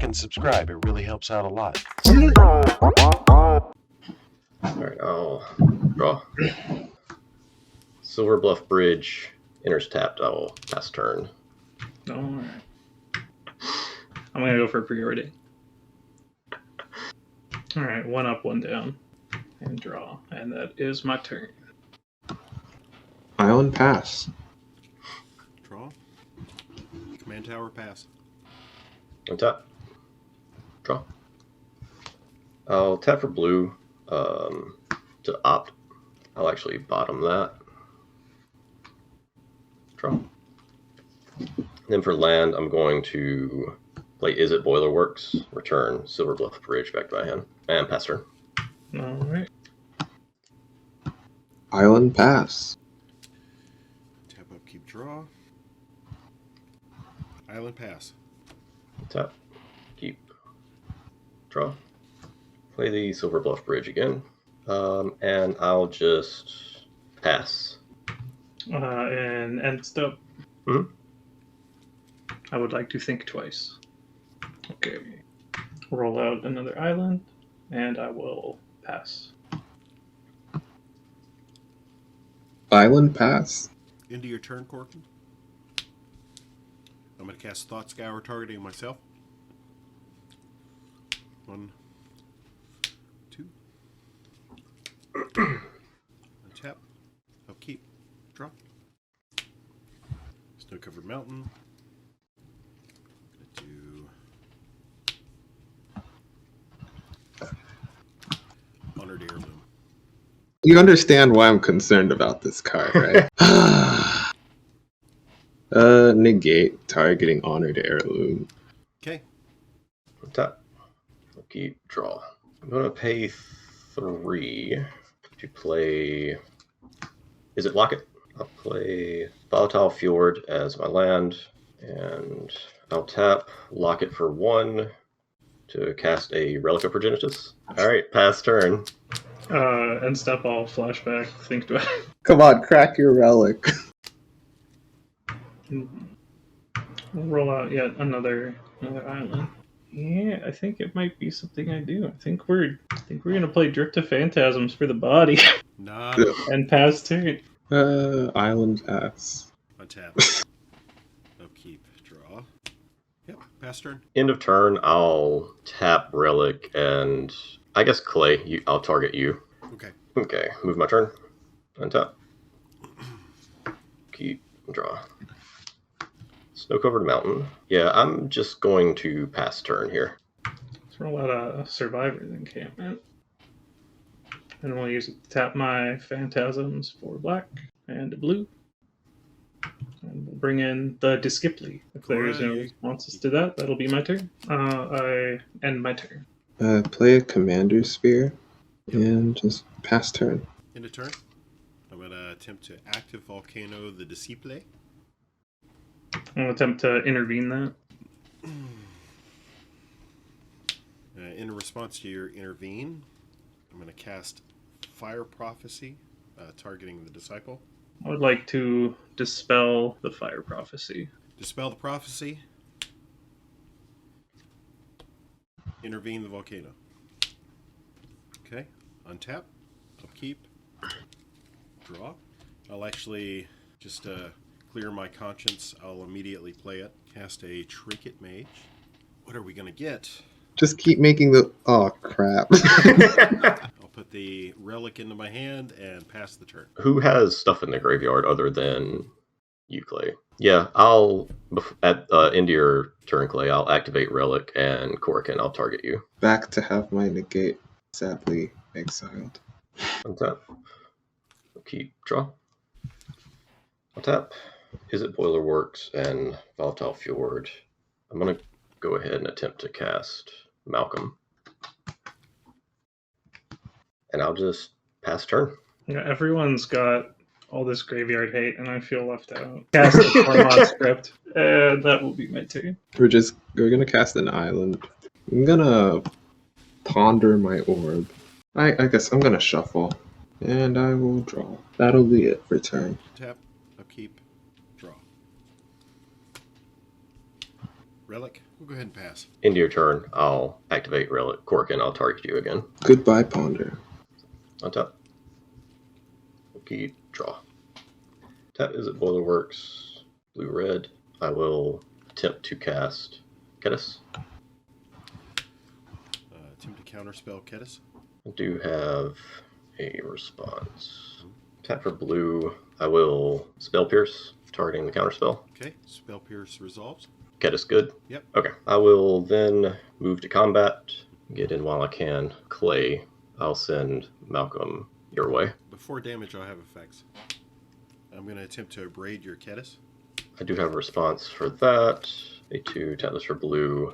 and subscribe. It really helps out a lot. Alright, I'll draw. Silver Bluff Bridge enters tapped. I will pass turn. Alright. I'm gonna go for priority. Alright, 1 up, 1 down. And draw. And that is my turn. Island pass. Draw. Command tower pass. Untap. Draw. I'll tap for blue to opt. I'll actually bottom that. Draw. Then for land, I'm going to play Is It Boiler Works, return Silver Bluff Bridge back to my hand, and pass turn. Alright. Island pass. Tap up, keep draw. Island pass. Tap. Keep. Draw. Play the Silver Bluff Bridge again. And I'll just pass. And end step. Mm-hmm. I would like to think twice. Okay. Roll out another island, and I will pass. Island pass. Into your turn, Korakin. I'm going to cast Thought Scour targeting myself. 1, 2. Untap. Upkeep. Draw. Snow-covered mountain. Honored heirloom. You understand why I'm concerned about this card, right? Negate targeting honored heirloom. Okay. Tap. Keep. Draw. I'm going to pay 3 to play... Is it Locket? I'll play Volatile Fjord as my land, and I'll tap Locket for 1 to cast a Relic of Progenitus. Alright, pass turn. End step, I'll flashback, think twice. Come on, crack your relic. Roll out yet another island. Yeah, I think it might be something I do. I think we're gonna play Drift to Phantasms for the body. Nah. And pass turn. Island pass. Untap. Upkeep. Draw. Yep. Pass turn. End of turn, I'll tap Relic, and I guess Clay, I'll target you. Okay. Okay, move my turn. Untap. Keep. Draw. Snow-covered mountain. Yeah, I'm just going to pass turn here. Let's roll out a Survivor's Encampment. And we'll use it to tap my Phantasms for black and a blue. And we'll bring in the Disciply. If there's no responses to that, that'll be my turn. I end my turn. Play a commander sphere and just pass turn. End of turn. I'm going to attempt to active Volcano the Deceit. I'll attempt to intervene that. In response to your intervene, I'm going to cast Fire Prophecy, targeting the Disciple. I would like to dispel the Fire Prophecy. Dispel the Prophecy. Intervene the Volcano. Okay. Untap. Upkeep. Draw. I'll actually just clear my conscience. I'll immediately play it. Cast a Trinket Mage. What are we going to get? Just keep making the... Oh, crap. I'll put the relic into my hand and pass the turn. Who has stuff in the graveyard other than you, Clay? Yeah, I'll... At end of your turn, Clay, I'll activate Relic, and Korakin, I'll target you. Back to have my negate sadly exiled. Untap. Keep. Draw. Untap. Is It Boiler Works and Volatile Fjord. I'm going to go ahead and attempt to cast Malcolm. And I'll just pass turn. Yeah, everyone's got all this graveyard hate, and I feel left out. Cast the Tormod script, and that will be my turn. We're gonna cast an island. I'm gonna ponder my orb. I guess I'm gonna shuffle. And I will draw. That'll be it for turn. Tap, upkeep, draw. Relic, We'll go ahead and pass. Into your turn, I'll activate Relic. Korakin, I'll target you again. Goodbye, Ponder. Untap. Keep draw. Tap is it Boilerworks. Blue red. I will attempt to cast Kediss. Attempt to counterspell Kediss. I do have a response. Tap for blue. I will Spell Pierce, targeting the counterspell. Okay, Spell Pierce resolves. Kediss good? Yep. Okay. I will then move to combat. Get in while I can. Clay. I'll send Malcolm your way. Before damage, I'll have effects. I'm going to attempt to abrade your Kediss. I do have a response for that. A2, tap this for blue.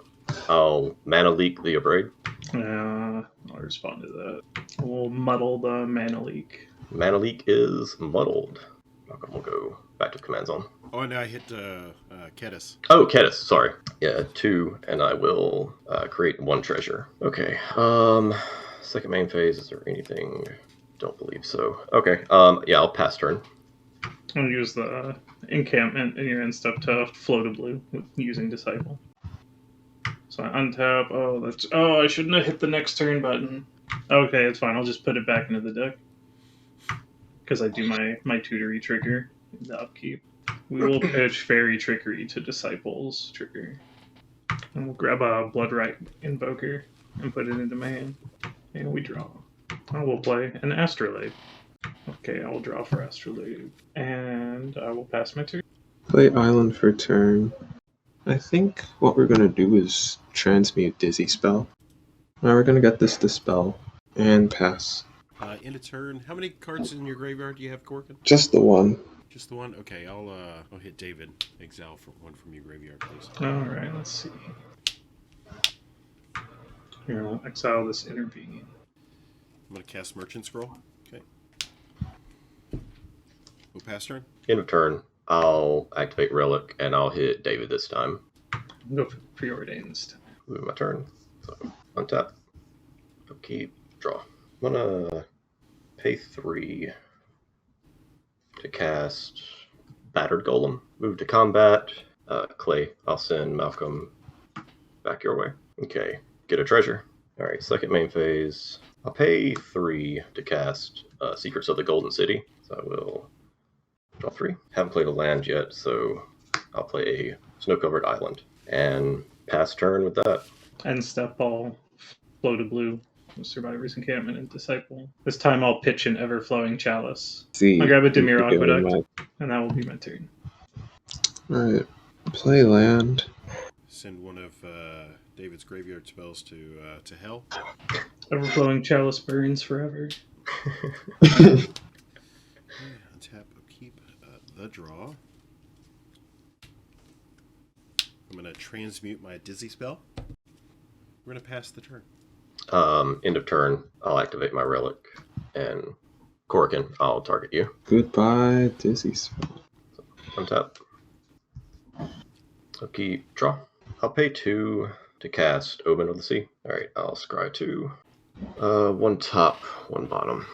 I'll mana leak the abrade. I'll respond to that. We'll muddle the mana leak. Mana leak is muddled. Malcolm will go back to command zone. Oh, and I hit Kediss. Oh, Kediss, sorry. Yeah, 2, and I will create 1 treasure. Okay, second main phase, is there anything? Don't believe so. Okay, yeah, I'll pass turn. I'll use the encampment in your end step to float a blue using Disciple. So I untap. Oh, I shouldn't have hit the next turn button. Okay, it's fine. I'll just put it back into the deck. Because I do my tutory trigger in the upkeep. We will pitch Fairy Trickery to Disciple's trigger. And we'll grab a Bloodright Invoker and put it into my hand. And we draw. I will play an Astrolabe. Okay, I will draw for Astrolabe. And I will pass my turn. Play Island for turn. I think what we're going to do is transmute Dizzy Spell. Now we're going to get this Dispel and pass. End of turn. How many cards in your graveyard do you have, Korakin? Just the one. Just the one? Okay, I'll hit David. Exile for one from your graveyard, please. Alright, let's see. Here, I'll exile this Intervene. I'm going to cast Merchant Scroll. Okay. We'll pass turn. End of turn, I'll activate Relic, and I'll hit David this time. I'll go for Preordain this time. Move my turn. So, untap. Upkeep. Draw. I'm gonna pay 3 to cast Battered Golem. Move to combat. Clay, I'll send Malcolm back your way. Okay, get a treasure. Alright, second main phase. I'll pay 3 to cast Secrets of the Golden City. So I will draw 3. Haven't played a land yet, so I'll play a Snow-Covered Island. And pass turn with that. End step, I'll float a blue. Survivor's Encampment and Disciple. This time I'll pitch an Ever-Flowing Chalice. See, I'll grab a Dimir you can get Aqueduct, and that will be my turn. Alright. Play land. Send one of David's graveyard spells to hell. Ever-Flowing Chalice burns forever. Untap, upkeep, the draw. I'm going to transmute my Dizzy spell. We're going to pass the turn. End of turn, I'll activate my Relic, and Korakin, I'll target you. Goodbye, Dizzy Spell. Untap. Upkeep, draw. I'll pay 2 to cast Omen of the Sea. Alright, I'll scry 2. 1 top, 1 bottom.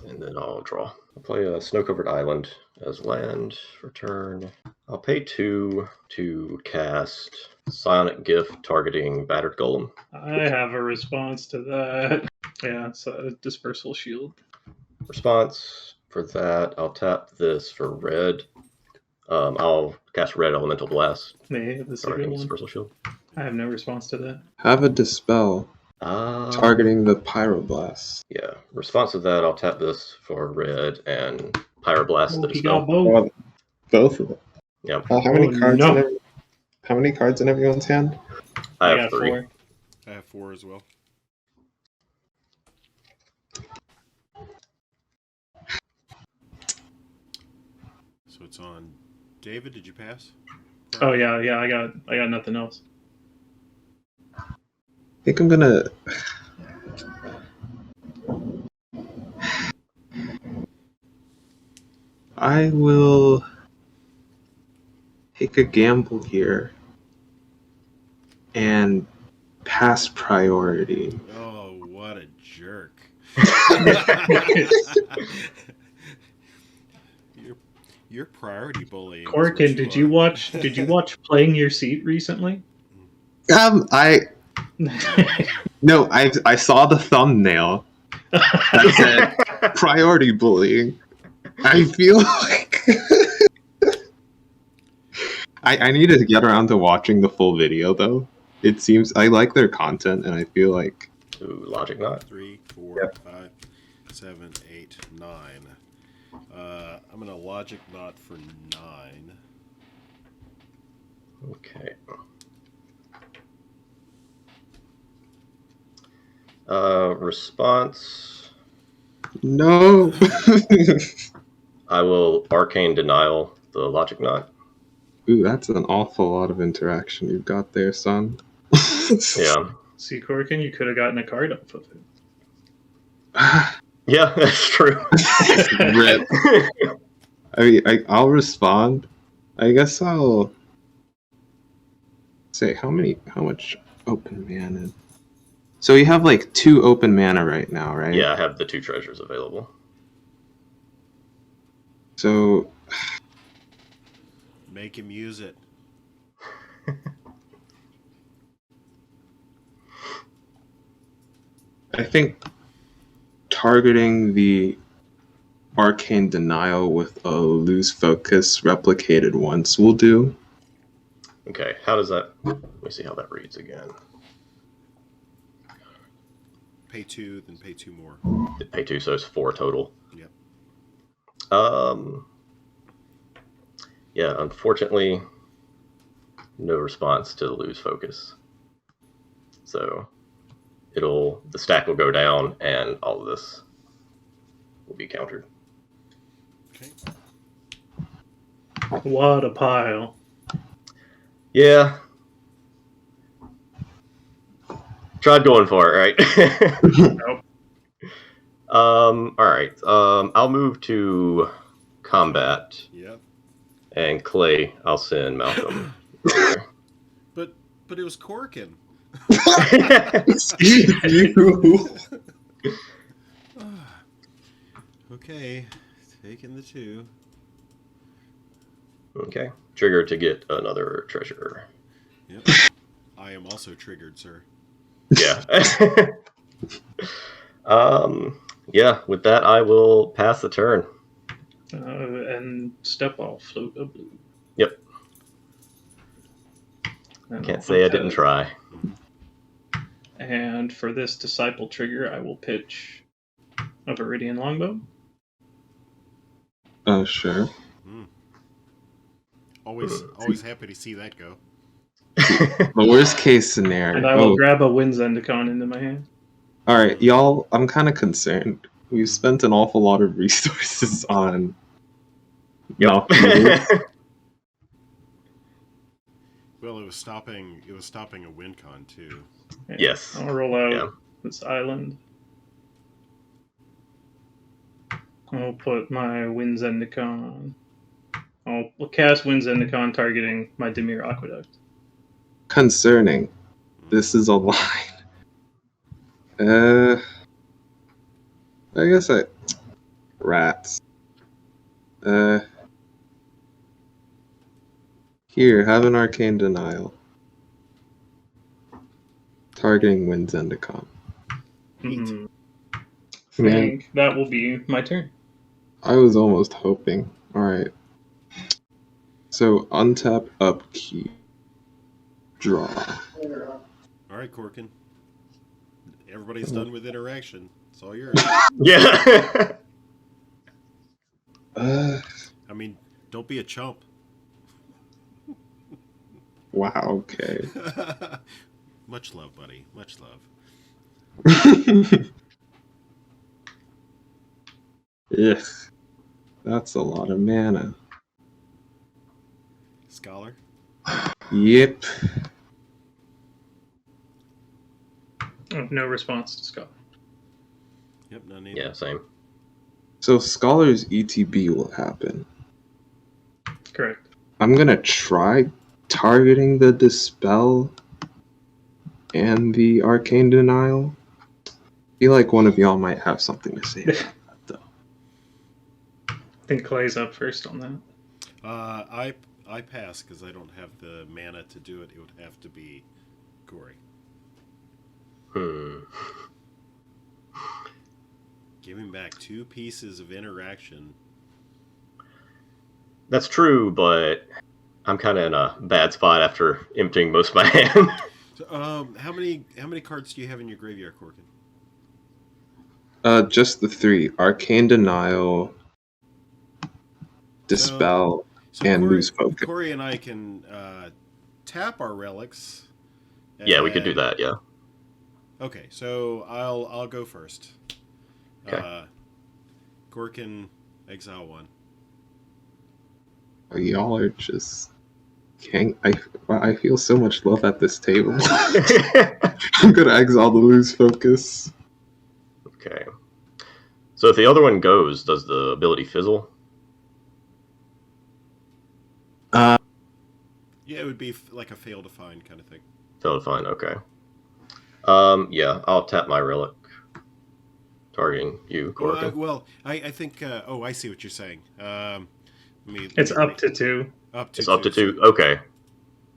And then I'll draw. I'll play a Snow-Covered Island as land for turn. I'll pay 2 to cast Psionic Gift targeting Battered Golem. I have a response to that. Yeah, it's a Dispersal Shield. Response for that, I'll tap this for red. I'll cast Red Elemental Blast. Yeah, this is a good Targeting one. Dispersal Shield. I have no response to that. Have a Dispel. Targeting the Pyroblast. Yeah. Response to that, I'll tap this for red and Pyroblast the He Dispel. got both. Both of them. Yep. How many cards? no. How many cards in everyone's hand? I have got 3. 4. I have 4 as well. So it's on David. Did you pass? Oh yeah, I got nothing else. I think I'm gonna. I will take a gamble here and pass priority. Oh, what a jerk! You're priority bullying. Korakin, did you watch Playing Your Seat recently? I no, I saw the thumbnail that said priority bullying. I feel like I need to get around to watching the full video though. It seems I like their content, and I feel like Ooh, logic knot. 3, 4, 5, 7, 8, 9. I'm gonna logic knot for 9. Okay. Response. no. I will arcane denial the logic knot. Ooh, that's an awful lot of interaction you've got there, son. Yeah. See, Korakin, you could have gotten a card off of it. Yeah, that's true. Rip. I mean, I'll respond. I guess I'll say how much open mana. So you have like 2 open mana right now, right? Yeah, I have the 2 treasures available. So Make him use it. I think targeting the arcane denial with a lose focus replicated once will do. Okay, how does that... Let me see how that reads again. Pay 2, then pay 2 more. Pay 2, so it's 4 total. Yep. Yeah, unfortunately, no response to the lose focus. So the stack will go down and all of this will be countered. Okay. What a pile. Yeah. Tried going for it, right? Nope. Alright. I'll move to combat. Yep. And Clay, I'll send Malcolm. But it was Korakin. You. Okay, taking the 2. Okay. Trigger to get another treasure. Yep. I am also triggered, sir. Yeah. Yeah, with that I will pass the turn. And step off float a blue. Yep. And Can't I'll say I put didn't that- try. And for this disciple trigger, I will pitch a Viridian longbow. Sure. Always happy to see that go. The worst case scenario. And I will grab a Wind Zendikon into my hand. Alright, y'all, I'm kind of concerned. We've spent an awful lot of resources on Malcolm. Well, it was stopping a win con too. And Yes. I'll roll out Yeah. this island. I'll put my Wind Zendikon. I'll cast Wind Zendikon targeting my Dimir Aqueduct. Concerning. This is a line. I guess rats. Here, have an arcane denial. Targeting Wind Zendikon. I Man, think that will be my turn. I was almost hoping. Alright. So, untap, upkeep, draw. All right, Korakin. Everybody's done with interaction. It's all yours. Yeah. Uh, I mean, don't be a chump. wow, okay. Much love, buddy. Much love. Yeah. That's a lot of mana. Scholar. Yep. No response to Scott. Yep, none either. Yeah, same. So Scholar's ETB will happen. Correct. I'm gonna try targeting the Dispel and the Arcane Denial. I feel like one of y'all might have something to say about that, though. I think Clay's up first on that. I pass because I don't have the mana to do it. It would have to be Corey. Giving back 2 pieces of interaction. That's true, but I'm kind of in a bad spot after emptying most of my hand. So, how many cards do you have in your graveyard, Korakin? Just the 3: Arcane Denial, Dispel, and Corey, Lose Focus. Corey and I can tap our relics. Yeah, we could do that. Yeah. Okay, so I'll go first. Okay. Korakin, exile 1. Y'all are just... I feel so much love at this table. I'm gonna exile the Lose Focus. Okay. So if the other one goes, does the ability fizzle? Yeah, it would be like a fail to find kind of thing. Fail to find. Okay. Yeah, I'll tap my relic, targeting you, Korakin. I think. Oh, I see what you're saying. It's up to 2. It's up to 2. Okay.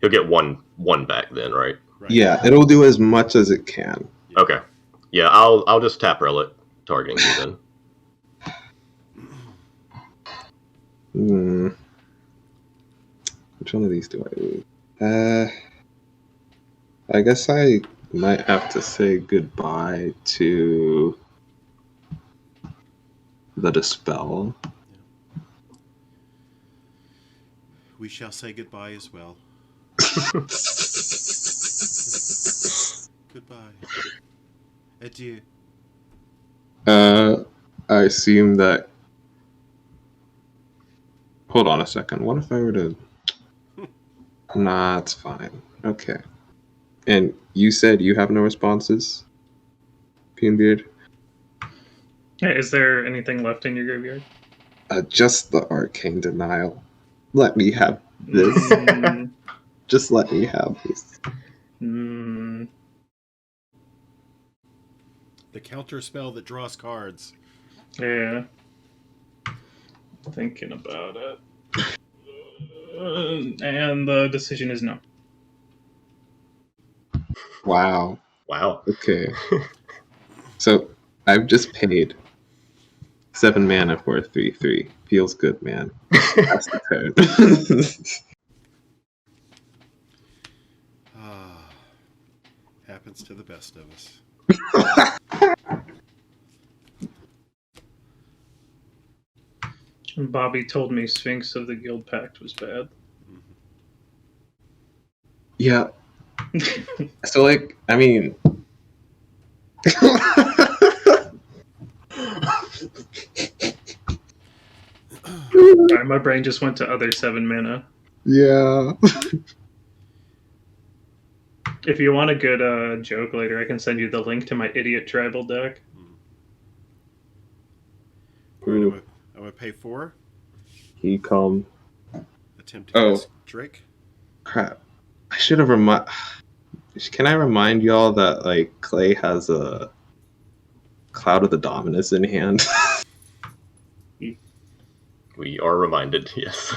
He'll get one back then, right? Right. Yeah, it'll do as much as it can. Yeah. Okay. Yeah, I'll just tap relic, targeting you then. Which one of these do I lose? I guess I might have to say goodbye to the Dispel. We shall say goodbye as well. Goodbye. Adieu. I assume that... Hold on a second. What if I were to... Nah, it's fine. Okay. And you said you have no responses? Beard? Hey, is there anything left in your graveyard? Just the Arcane Denial. Let me have this. Just let me have this. The counter spell that draws cards. Yeah. Thinking about it. And the decision is no. Wow. Wow. Okay. So I've just paid 7 mana for a 3/3. Feels good, man. That's the turn. Happens to the best of us. Bobby told me Sphinx of the Guild Pact was bad. Yeah. So, like, I mean... Sorry, my brain just went to other 7 mana. Yeah. If you want a good joke later, I can send you the link to my idiot tribal deck. Ooh. I'm gonna pay 4. He come. Attempt to cast Drake. Crap. I should have Can I remind y'all that, like, Clay has a Cloud of the Dominus in hand? We are reminded, yes.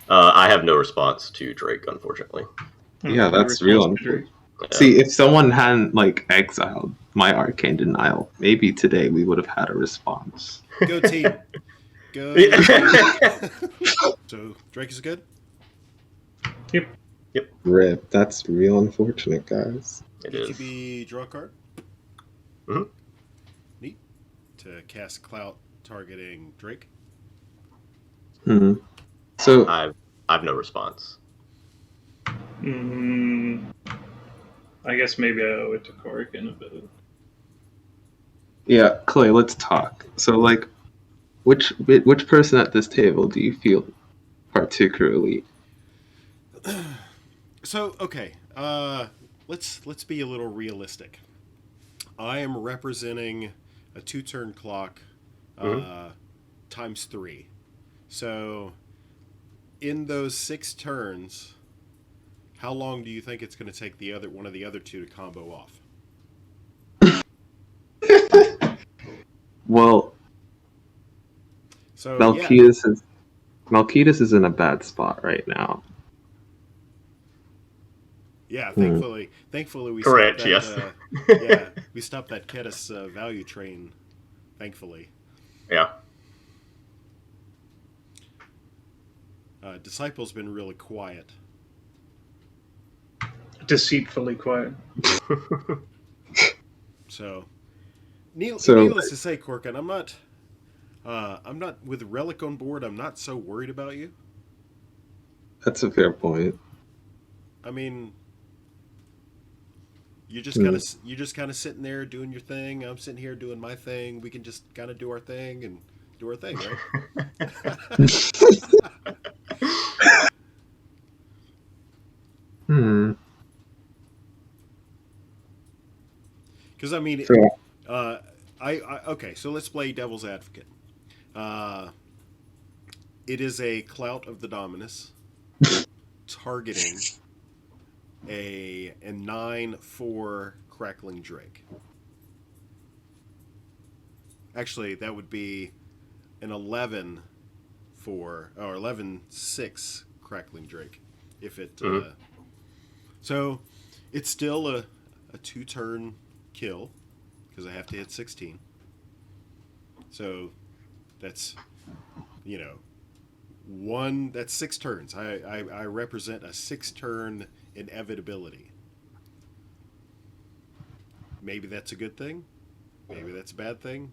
I have no response to Drake, unfortunately. Yeah, that's real unfortunate. See, if someone hadn't, like, exiled my Arcane Denial, maybe today we would have had a response. Go team. Go team. So, Drake is good? Yep. Rip. That's real unfortunate, guys. It is. ETB draw a card? Mm-hmm. Neat. To cast Clout targeting Drake. Hmm. So I've no response. I guess maybe I owe it to Korakin a bit. yeah, Clay, let's talk. So, like, which person at this table do you feel particularly? So, okay, let's be a little realistic. I am representing a 2-turn clock times 3. So, in those 6 turns, how long do you think it's going to take one of the other 2 to combo off? Well, So Malkitas is in a bad spot right now. Yeah, thankfully we Correct, stopped that, yeah, we stopped that Kediss value train. Thankfully, Yeah. Disciple's been really quiet. Deceitfully quiet. So, So- needless to say, Korakin, I'm not with Relic on board. I'm not so worried about you. That's a fair point. I mean, you're just kind of sitting there doing your thing. I'm sitting here doing my thing. We can just kind of do our thing and do our thing, right? Because I mean, So- okay. So let's play devil's advocate. It is a clout of the Dominus targeting a 9/4 Crackling Drake. Actually, that would be an 11/4 or 11/6 Crackling Drake. If it so, it's still a 2-turn kill because I have to hit 16. So that's, you know, that's 6 turns. I represent a 6-turn inevitability. Maybe that's a good thing. Maybe that's a bad thing.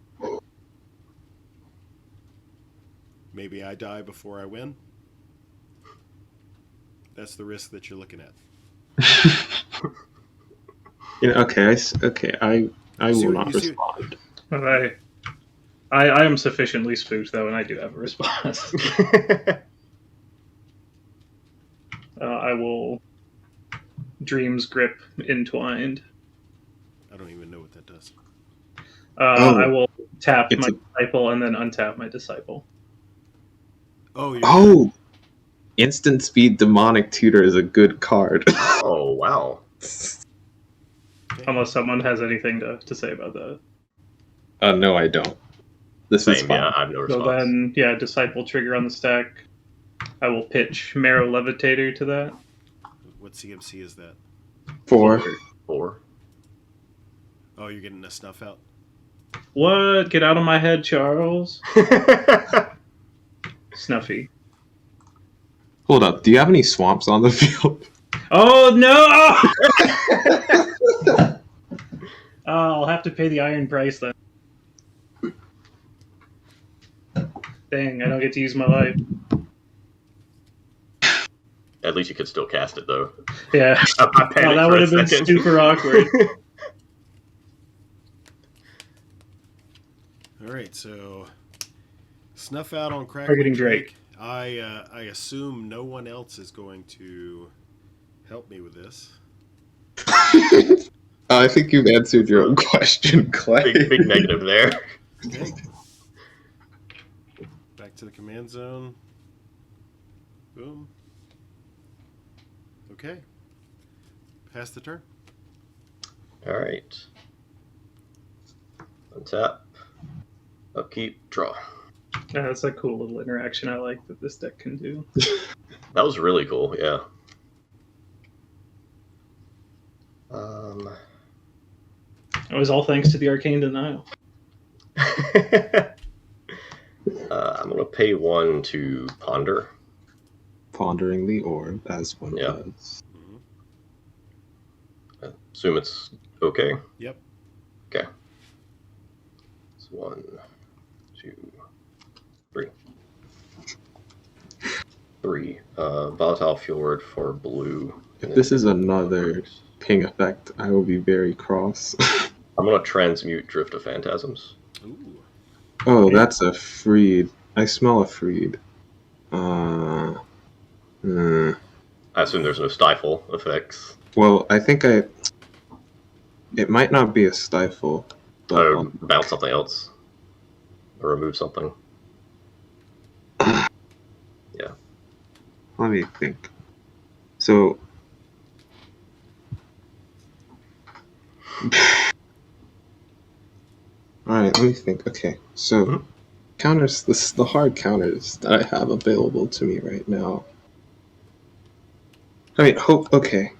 Maybe I die before I win. That's the risk that you're looking at. I will not you see- respond. But I am sufficiently spooked though, and I do have a response. I will Dream's Grip Entwined. I don't even know what that does. I will tap It's my a- disciple and then untap my disciple. Oh, you're Oh! Instant Speed Demonic Tutor is a good card. Oh, wow. okay. Unless someone has anything to say about that. No, I don't. This is Same, fine. yeah, I have no So response. then, yeah, disciple trigger on the stack. I will pitch Marrow Levitator to that. What CMC is that? 4. 4. Oh, you're getting a snuff out? What? Get out of my head, Charles. Snuffy. Hold up. Do you have any swamps on the field? Oh no! I'll have to pay the iron price then. Dang, I don't get to use my life. At least you could still cast it, though. Yeah. I Oh, panicked that for would a have been second. super awkward. All right, so snuff out on Crackling Targeting Drake. I assume no one else is going to help me with this. I think you've answered your own question, Clay. Big negative there. Okay. Back to the command zone. Boom. Okay. Pass the turn. All right. Untap. Upkeep. Draw. Yeah, that's a cool little interaction I like that this deck can do. That was really cool, yeah. It was all thanks to the Arcane Denial. I'm going to pay 1 to ponder. Pondering the orb, as one Yeah. does. Assume it's okay. Yep. Okay. It's 1, 2, 3. 3. Volatile Fjord for blue. If this is another ping effect, I will be very cross. I'm going to transmute Drift of Phantasms. Ooh. Oh, that's a freed. I smell a freed. I assume there's no stifle effects. Well, I think it might not be a stifle, but Or bounce something else. Or remove something. let me think. So, alright, let me think. Okay, so Mhm. counters, the hard counters that I have available to me right now. I mean, okay.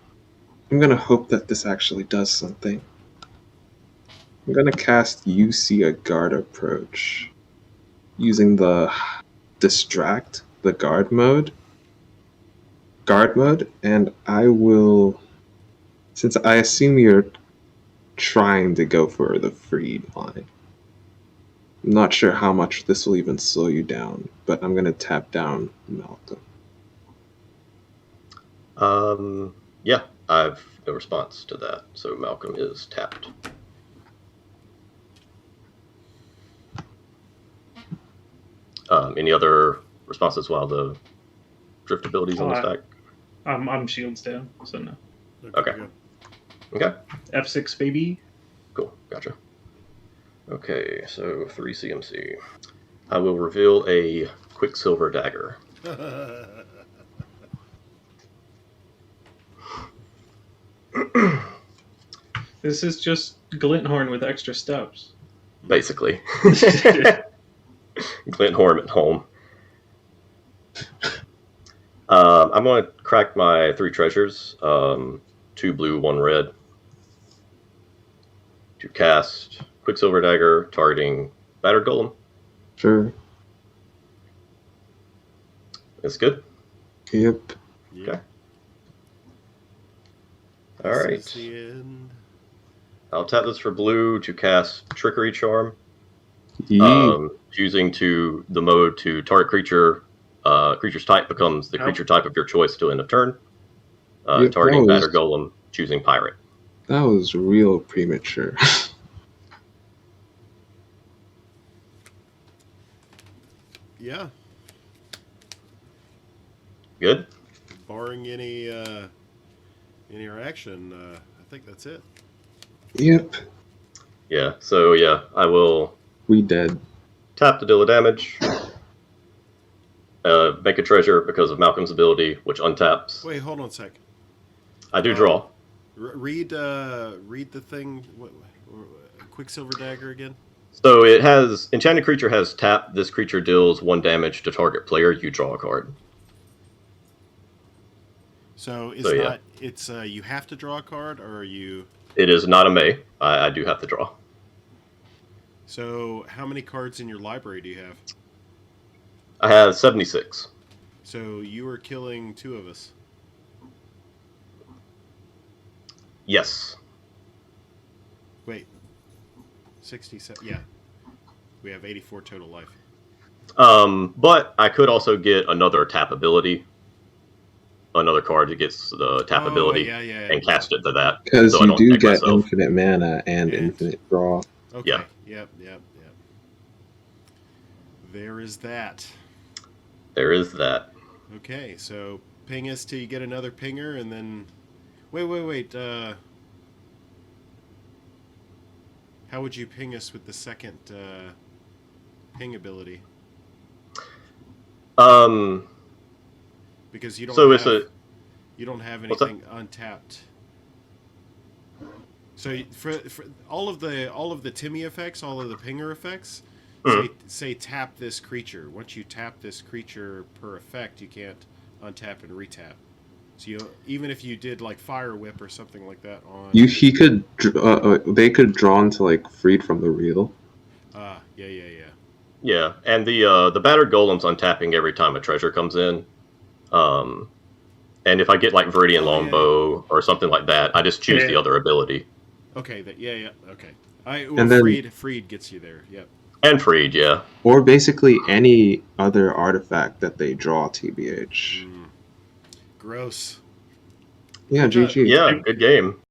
I'm gonna hope that this actually does something. I'm gonna cast You See a Guard Approach using the Distract, the guard mode, and I will, since I assume you're trying to go for the freed line. I'm not sure how much this will even slow you down, but I'm gonna tap down Malcolm. Yeah, I've no response to that, so Malcolm is tapped. Any other responses while the drift abilities on the stack? I'm shields down, so no. Okay. Good. Okay, F6, baby. cool, gotcha. Okay, so 3 CMC. I will reveal a Quicksilver Dagger. This is just Glinthorn with extra steps. Basically. Glinthorn at home. I'm going to crack my 3 treasures. 2 blue, 1 red. To cast Quicksilver Dagger targeting Battered Golem. Sure. That's good. Yep. Yeah. All This right. is the end. I'll tap this for blue to cast Trickery Charm. Yee. Choosing to the mode to target creature. Creature's type becomes the creature type of your choice till end of turn. Yep, Targeting that was- Battered Golem, choosing Pirate. That was real premature. Yeah. Good? Barring any interaction, I think that's it. Yep. Yeah, so yeah, I will We dead. tap to deal a damage. Make a treasure because of Malcolm's ability, which untaps. Wait, hold on a sec. I do draw. Read the thing. Quicksilver Dagger again. So it has enchanted creature has tap. This creature deals 1 damage to target player. You draw a card. So it's So, yeah. not. It's you have to draw a card, or are you? It is not a May. I do have to draw. So how many cards in your library do you have? I have 76. So you are killing 2 of us. Yes. Wait. 67. Yeah. We have 84 total life. But I could also get another tap ability. Another card that gets the tap ability yeah, and cast it to that. Because so I you don't do take get myself. infinite mana and And- infinite draw. Okay. Yeah. Yep. There is that. There is that. Okay, so ping us till you get another pinger, and then... Wait. How would you ping us with the second ping ability? Because you don't So have, it's a... you don't have What's that? anything untapped. So for all of the Timmy effects, all of the pinger effects, say tap this creature. Once you tap this creature per effect, you can't untap and retap. So even if you did like Fire Whip or something like that on He could. They could draw into like freed from the real. Yeah. Yeah, and the Battered Golem's untapping every time a treasure comes in. And if I get like Viridian Longbow or something like that, I just choose the other ability. Okay, okay. And then- Freed gets you there. Yep. And Freed, yeah. Or basically any other artifact that they draw, TBH. Gross. Yeah, GG. Yeah, good game.